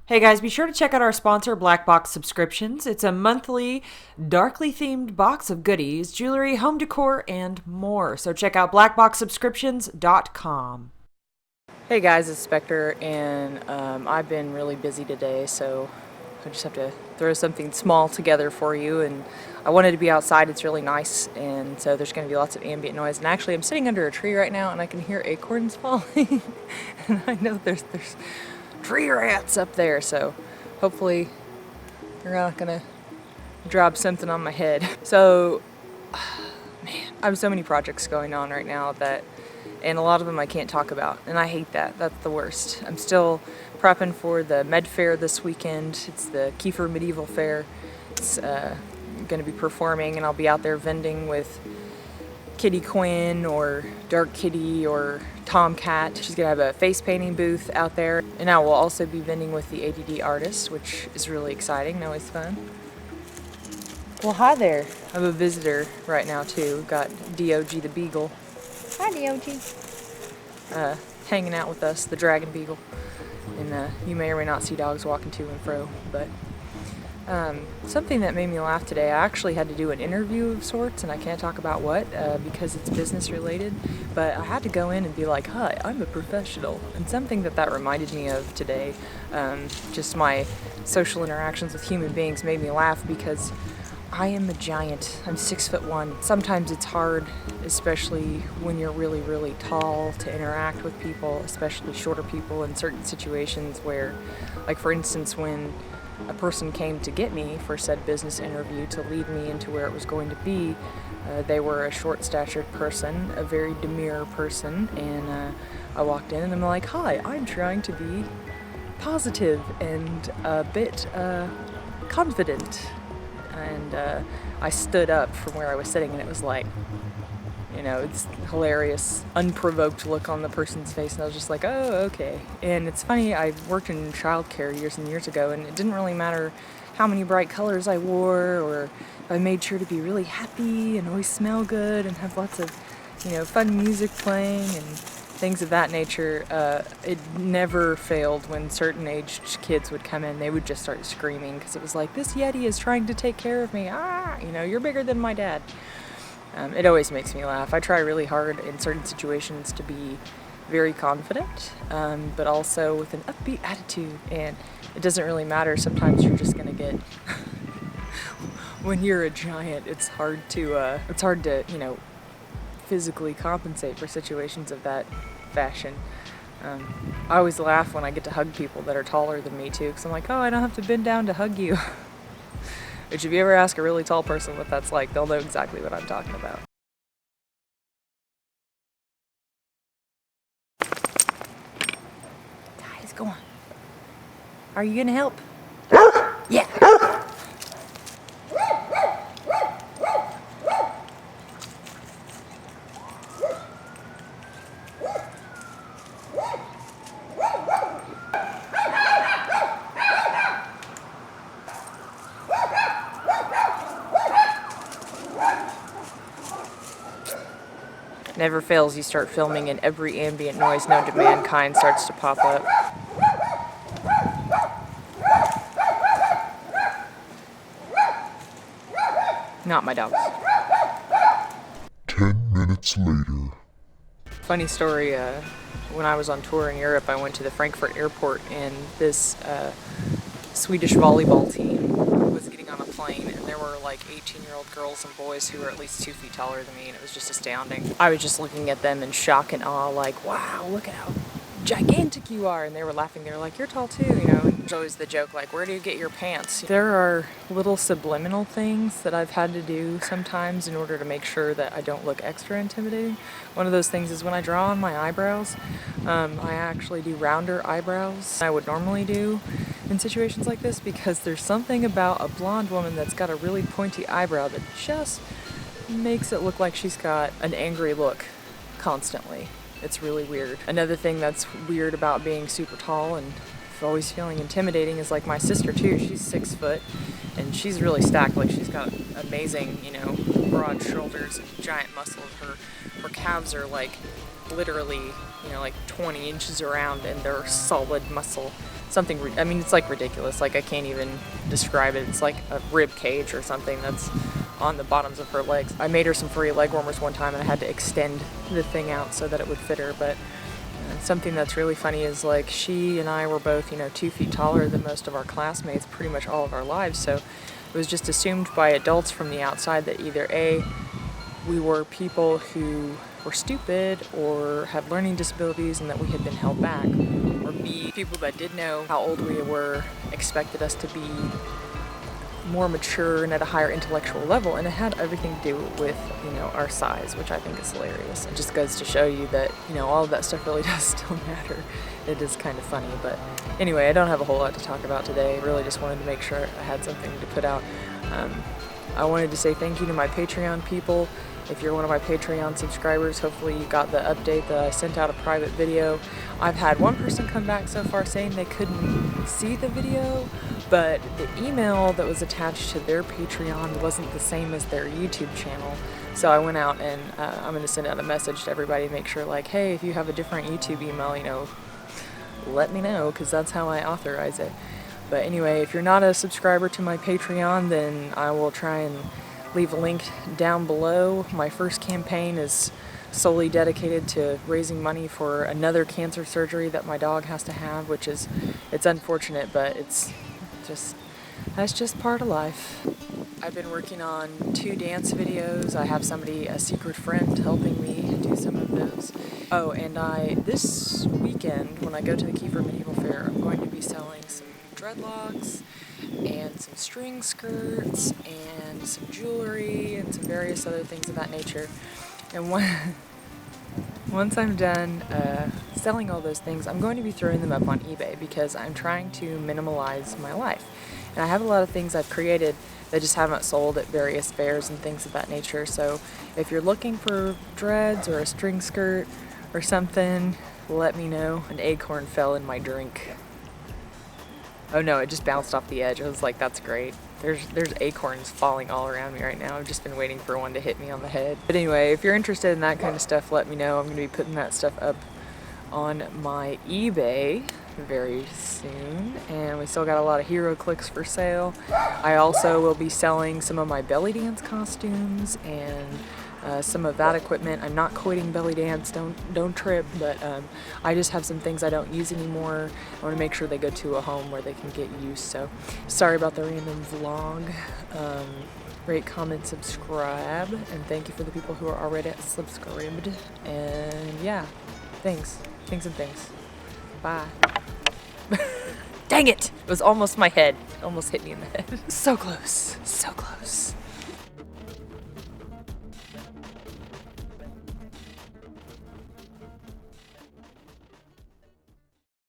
Hey guys, be sure to check out our sponsor, BLACKBOX Subscriptions. It's a monthly, darkly themed box of goodies, jewelry, home decor, and more. So check out blackboxsubscriptions.com. Hey guys, it's Spectre, and I've been really busy today, so I just have to throw something small together for you. And I wanted to be outside. It's really nice, and so there's going to be lots of ambient noise. And actually, I'm sitting under a tree right now, and I can hear acorns falling. And I know there's tree rats up there, so hopefully they're not gonna drop something on my head. So, man, I have so many projects going on right now and a lot of them I can't talk about, and I hate that. That's the worst. I'm still prepping for the Med Fair this weekend. It's the Kiefer Medieval Fair. It's gonna be performing, and I'll be out there vending with Kitty Quinn or Dark Kitty or Tomcat. She's gonna have a face painting booth out there, and I will also be vending with the A.D.D artist, which is really exciting and always fun. Well, hi there. I have a visitor right now too. We've got D.O.G. the Beagle. Hi, D.O.G. Hanging out with us, the Dragon Beagle. And you may or may not see dogs walking to and fro, but something that made me laugh today, I actually had to do an interview of sorts, and I can't talk about what because it's business related, but I had to go in and be like, hi, I'm a professional. And something that reminded me of today, just my social interactions with human beings, made me laugh because I am a giant. I'm 6'1". Sometimes it's hard, especially when you're really, really tall, to interact with people, especially shorter people, in certain situations where, like for instance, when a person came to get me for said business interview to lead me into where it was going to be. They were a short-statured person, a very demure person, and I walked in and I'm like, hi, I'm trying to be positive and a bit confident. And I stood up from where I was sitting, and it was like, you know, it's hilarious, unprovoked look on the person's face, and I was just like, oh, okay. And it's funny, I worked in childcare years and years ago, and it didn't really matter how many bright colors I wore, or if I made sure to be really happy and always smell good and have lots of, you know, fun music playing and things of that nature. It never failed when certain aged kids would come in. They would just start screaming because it was like, this Yeti is trying to take care of me. Ah, you know, you're bigger than my dad. It always makes me laugh. I try really hard in certain situations to be very confident, but also with an upbeat attitude. And it doesn't really matter. Sometimes you're just gonna get. When you're a giant, it's hard to you know, physically compensate for situations of that fashion. I always laugh when I get to hug people that are taller than me too, because I'm like, oh, I don't have to bend down to hug you. Which, if you ever ask a really tall person what that's like, they'll know exactly what I'm talking about. Guys, go on. Are you gonna help? Yeah. Never fails, you start filming and every ambient noise known to mankind starts to pop up. Not my dogs. 10 minutes later. Funny story, when I was on tour in Europe, I went to the Frankfurt airport, and this Swedish volleyball team was getting on a plane, and there were like 18-year-old girls and boys who were at least 2 feet taller than me, and it was just astounding. I was just looking at them in shock and awe, like, wow, look at how gigantic you are. And they were laughing. They were like, you're tall too, you know. And there's always the joke, like, where do you get your pants? There are little subliminal things that I've had to do sometimes in order to make sure that I don't look extra intimidating. One of those things is when I draw on my eyebrows, I actually do rounder eyebrows than I would normally do in situations like this, because there's something about a blonde woman that's got a really pointy eyebrow that just makes it look like she's got an angry look constantly. It's really weird. Another thing that's weird about being super tall and always feeling intimidating is like my sister too. She's 6 foot and she's really stacked. Like, she's got amazing, you know, broad shoulders and giant muscles. Her calves are like literally, you know, like 20 inches around, and they're solid muscle. Something, I mean, it's like ridiculous. Like, I can't even describe it. It's like a rib cage or something that's on the bottoms of her legs. I made her some furry leg warmers one time, and I had to extend the thing out so that it would fit her. But something that's really funny is, like, she and I were both, you know, 2 feet taller than most of our classmates pretty much all of our lives. So it was just assumed by adults from the outside that either A, we were people who were stupid or had learning disabilities and that we had been held back, or B, people that did know how old we were expected us to be more mature and at a higher intellectual level, and it had everything to do with, you know, our size, which I think is hilarious. It just goes to show you that, you know, all of that stuff really does still matter. It is kind of funny, but anyway, I don't have a whole lot to talk about today. I really just wanted to make sure I had something to put out. I wanted to say thank you to my Patreon people. If you're one of my Patreon subscribers, hopefully you got the update that I sent out a private video. I've had one person come back so far saying they couldn't see the video, but the email that was attached to their Patreon wasn't the same as their YouTube channel. So I went out and I'm going to send out a message to everybody to make sure, like, hey, if you have a different YouTube email, you know, let me know, because that's how I authorize it. But anyway, if you're not a subscriber to my Patreon, then I will try and leave a link down below. My first campaign is solely dedicated to raising money for another cancer surgery that my dog has to have, which is, it's unfortunate, but it's just, that's just part of life. I've been working on 2 dance videos. I have somebody, a secret friend, helping me do some of those. Oh, and this weekend, when I go to the Kiefer Medieval Fair, I'm going to be selling some dreadlocks and some string skirts and some jewelry and some various other things of that nature. And once I'm done selling all those things, I'm going to be throwing them up on eBay, because I'm trying to minimalize my life. And I have a lot of things I've created that just haven't sold at various fairs and things of that nature. So if you're looking for dreads or a string skirt or something, let me know. An acorn fell in my drink. Oh no, it just bounced off the edge. I was like, that's great. There's acorns falling all around me right now. I've just been waiting for one to hit me on the head. But anyway, if you're interested in that kind of stuff, let me know. I'm going to be putting that stuff up on my eBay very soon. And we still got a lot of hero clicks for sale. I also will be selling some of my belly dance costumes and some of that equipment. I'm not quitting belly dance, don't trip, but I just have some things I don't use anymore. I want to make sure they go to a home where they can get used. So sorry about the random vlog. Rate, comment, subscribe, and thank you for the people who are already subscribed. And yeah, thanks and things. Bye. Dang it! It was almost my head. It almost hit me in the head. So close, so close.